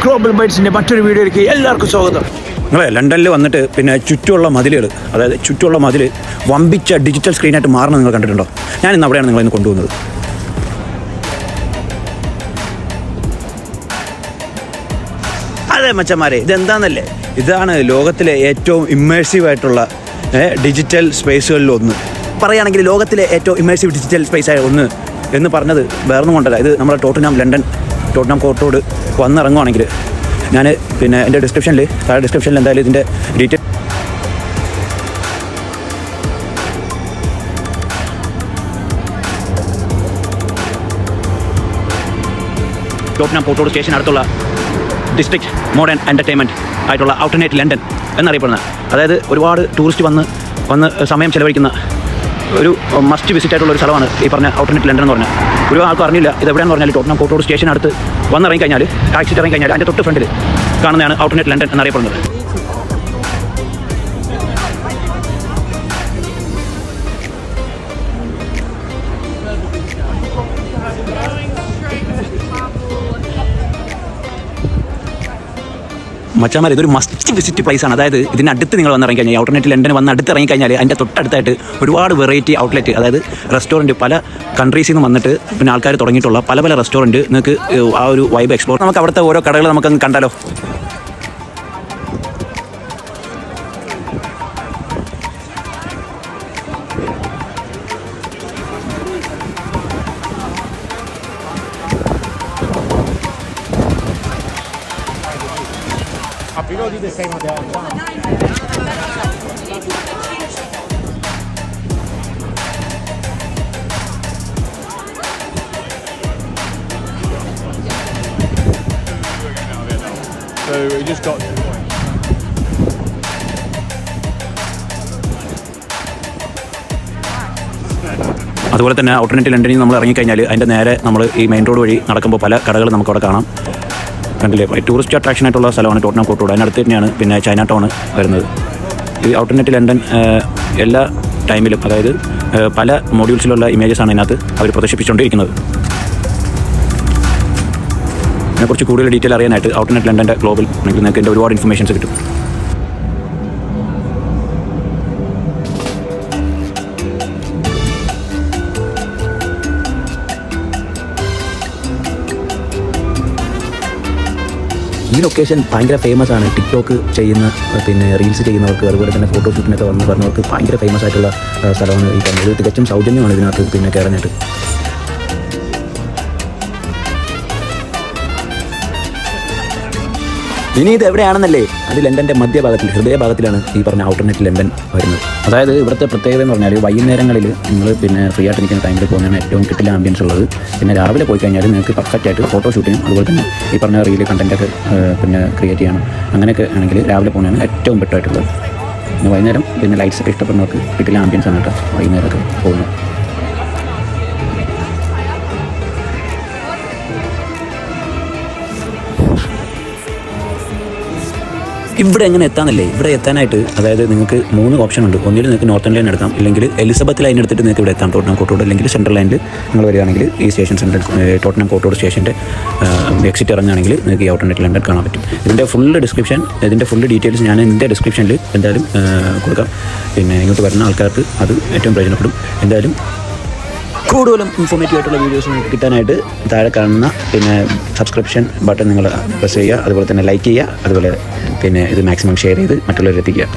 Global ബൈറ്റ്സിൻ്റെ മറ്റൊരു വീഡിയോയിലേക്ക് എല്ലാവർക്കും സ്വാഗതം. നിങ്ങളെ ലണ്ടനിൽ വന്നിട്ട് പിന്നെ ചുറ്റുമുള്ള മതിലുകൾ, അതായത് ചുറ്റുമുള്ള മതിൽ വമ്പിച്ച ഡിജിറ്റൽ സ്ക്രീനായിട്ട് മാറണം നിങ്ങൾ കണ്ടിട്ടുണ്ടോ? ഞാൻ ഇന്ന് അവിടെയാണ് നിങ്ങളിന്ന് കൊണ്ടുപോകുന്നത്. അതെ മച്ചന്മാരെ, ഇതെന്താണെന്നല്ലേ, ഇതാണ് ലോകത്തിലെ ഏറ്റവും ഇമ്മേഴ്സീവ് ആയിട്ടുള്ള ഡിജിറ്റൽ സ്പേസുകളിലൊന്ന്. പറയുകയാണെങ്കിൽ ലോകത്തിലെ ഏറ്റവും ഇമ്മേഴ്സീവ് ഡിജിറ്റൽ സ്പേസായ ഒന്ന് എന്ന് പറഞ്ഞത് വേറൊന്നും കൊണ്ടല്ല. ഇത് നമ്മുടെ ടോട്ടനാം കോർട്ട് റോഡ് വന്നിറങ്ങുവാണെങ്കിൽ ഞാൻ പിന്നെ എൻ്റെ ഡിസ്ക്രിപ്ഷനിൽ എന്തായാലും ഇതിൻ്റെ detail Tottenham court road station അടുത്തുള്ള ഡിസ്ട്രിക്ട് മോഡേൺ എൻ്റർടൈൻമെൻറ്റ് ആയിട്ടുള്ള ഔട്ടർനേറ്റ് ലണ്ടൻ എന്നറിയപ്പെടുന്നത്, അതായത് ഒരുപാട് ടൂറിസ്റ്റ് വന്ന് സമയം ചെലവഴിക്കുന്ന ഒരു മസ്റ്റ് വിസിറ്റ് ആയിട്ടുള്ള ഒരു സ്ഥലമാണ് ഈ പറഞ്ഞ ഔട്ടർനേറ്റ് ലണ്ടൻ എന്ന് പറഞ്ഞാൽ. ഒരു ആൾക്കും അറിയില്ല ഇത് എവിടെയാണെന്ന് പറഞ്ഞാൽ ടോട്ടനാം കോർട്ട് റോഡ് സ്റ്റേഷൻ അടുത്ത് വന്നിറങ്ങിക്കഴിഞ്ഞാൽ, ടാക്സി ഇറങ്ങിക്കഴിഞ്ഞാൽ അതിൻ്റെ തൊട്ട് ഫ്രണ്ടിൽ കാണുന്നതാണ് ഔട്ടർനേറ്റ് ലണ്ടൻ എന്നറിയപ്പെടുന്നത്. മച്ചാമാർ, ഇതൊരു മസ്റ്റ് വിസിറ്റ് പ്ലേസ് ആണ്. അതായത് ഇതിനടുത്ത് നിങ്ങൾ വന്ന് ഇറങ്ങിക്കഴിഞ്ഞാൽ, ഔട്ടർനേറ്റ് ലണ്ടൻ വന്ന് അടുത്ത് ഇറങ്ങിക്കഴിഞ്ഞാൽ അതിൻ്റെ തൊട്ടടുത്തായിട്ട് ഒരുപാട് വെറൈറ്റി ഔട്ട്ലെറ്റ്, അതായത് റെസ്റ്റോറൻറ്റ്, പല കൺട്രീസിൽ നിന്ന് വന്നിട്ട് പിന്നെ ആൾക്കാർ തുടങ്ങിയിട്ടുള്ള പല റെസ്റ്റോറൻറ്റ്, നിങ്ങൾക്ക് ആ ഒരു വൈബ് എക്സ്പ്ലോർ. നമുക്ക് അവിടുത്തെ ഓരോ കടകൾ നമുക്കങ്ങ് കണ്ടാലോ? We don't do the same on the other one. So we just got to the point. അതുപോലെ തന്നെ ഔട്ടർനേറ്റ് ലണ്ടനിൽ നമ്മൾ ഇറങ്ങിക്കഴിഞ്ഞാൽ അതിൻ്റെ നേരെ നമ്മൾ ഈ മെയിൻ റോഡ് വഴി നടക്കുമ്പോൾ പല കടകൾ നമുക്കവിടെ കാണാം. കണ്ടില്ലേ, ടൂറിസ്റ്റ് അട്രാക്ഷൻ ആയിട്ടുള്ള സ്ഥലമാണ് ടോട്ടനാം കോർട്ട് റോഡ്. അതിനടുത്ത് തന്നെയാണ് പിന്നെ ചൈന ടൗൺ വരുന്നത്. ഈ ഔട്ടർനേറ്റ് ലണ്ടൻ എല്ലാ ടൈമിലും, അതായത് പല മോഡ്യൂൾസിലുള്ള ഇമേജസാണ് ഇതിനകത്ത് അവർ പ്രദർശിപ്പിച്ചുകൊണ്ടിരിക്കുന്നത്. ഇതിനെക്കുറിച്ച് കൂടുതൽ ഡീറ്റെയിൽ അറിയാനായിട്ട് ഔട്ടർനേറ്റ് ലണ്ടൻ്റെ ഗ്ലോബൽ അല്ലെങ്കിൽ നിങ്ങൾക്ക് ഇതിൻ്റെ ഒരുപാട് ഇൻഫർമേഷൻസ് കിട്ടും. ഈ ലൊക്കേഷൻ ഭയങ്കര ഫേമസ് ആണ്. ടിക്ടോക്ക് ചെയ്യുന്ന, പിന്നെ റീൽസ് ചെയ്യുന്നവർക്ക്, അതുപോലെ തന്നെ ഫോട്ടോഷൂട്ടിനൊക്കെ പറഞ്ഞവർക്ക് ഭയങ്കര ഫേമസ് ആയിട്ടുള്ള സ്ഥലമാണ് ഈ പറഞ്ഞത്. തികച്ചും സൗജന്യമാണ് ഇതിനകത്ത് പിന്നെ കയറാനായിട്ട്. ഇനി ഇത് എവിടെയാണെന്നല്ലേ, അത് ലണ്ടൻ്റെ മധ്യഭാഗത്തിൽ, ഹൃദയഭാഗത്തിലാണ് ഈ പറഞ്ഞ ഔട്ടർനേറ്റ് ലണ്ടൻ വരുന്നത്. അതായത് ഇവിടുത്തെ പ്രത്യേകത എന്ന് പറഞ്ഞാൽ വൈകുന്നേരങ്ങളിൽ നിങ്ങൾ പിന്നെ ഫ്രീ ആയിട്ട് നിൽക്കുന്ന ടൈമിൽ പോകുന്നതാണ് ഏറ്റവും കിട്ടില്ല ആംബിയൻസ് ഉള്ളത്. പിന്നെ രാവിലെ പോയി കഴിഞ്ഞാൽ നിങ്ങൾക്ക് പെർഫെക്റ്റായിട്ട് ഫോട്ടോഷൂട്ടിനും അതുപോലെ തന്നെ ഈ പറഞ്ഞ റീൽ കണ്ടൻറ്റൊക്കെ പിന്നെ ക്രിയേറ്റ് ചെയ്യണം. അങ്ങനെയൊക്കെ ആണെങ്കിൽ രാവിലെ പോകുന്നതാണ് ഏറ്റവും ബെറ്റർ ആയിട്ടുള്ളത്. പിന്നെ വൈകുന്നേരം പിന്നെ ലൈറ്റ്സ് ഒക്കെ ഇഷ്ടപ്പെടുന്നവർക്ക് കിട്ടില്ല ആംബിയൻസ് ആണ് കേട്ടോ വൈകുന്നേരമൊക്കെ പോകുന്നത്. ഇവിടെ എങ്ങനെ എത്താനല്ലേ, ഇവിടെ എത്താനായിട്ട് അതായത് നിങ്ങൾക്ക് 3 ഓപ്ഷൻ ഉണ്ട്. ഒന്നിൽ നിങ്ങൾക്ക് നോർത്തേൺ ലൈൻ എടുക്കാം, ഇല്ലെങ്കിൽ എലിസബത്ത് ലൈൻ എടുത്തിട്ട് നിങ്ങൾക്ക് ഇവിടെ എത്താം ടോട്ടനാം കോർട്ട് റോഡ്, അല്ലെങ്കിൽ സെൻട്രൽ ലൈനിൽ നിങ്ങൾ വരികയാണെങ്കിൽ ഈ സ്റ്റേഷൻ ടോട്ടനാം കോർട്ട് റോഡ് സ്റ്റേഷൻ്റെ എക്സിറ്റ് ഇറങ്ങുകയാണെങ്കിൽ നിങ്ങൾക്ക് ഈ ഔട്ടർനേറ്റ് ലണ്ടൻ കാണാൻ പറ്റും. ഇതിൻ്റെ ഫുൾ ഡീറ്റെയിൽസ് ഞാൻ എൻ്റെ ഡിസ്ക്രിപ്ഷനിൽ എന്തായാലും കൊടുക്കാം. പിന്നെ ഇങ്ങോട്ട് വരുന്ന ആൾക്കാർക്ക് അത് ഏറ്റവും പ്രയോജനപ്പെടും. എന്തായാലും കൂടുതലും ഇൻഫോർമേറ്റീവ് ആയിട്ടുള്ള വീഡിയോസ് കിട്ടാനായിട്ട് താഴെ കാണുന്ന പിന്നെ സബ്സ്ക്രിപ്ഷൻ ബട്ടൺ നിങ്ങൾ പ്രസ് ചെയ്യുക, അതുപോലെ തന്നെ ലൈക്ക് ചെയ്യുക, അതുപോലെ പിന്നെ ഇത് മാക്സിമം ഷെയർ ചെയ്ത് മറ്റുള്ളവരെത്തിക്കുക.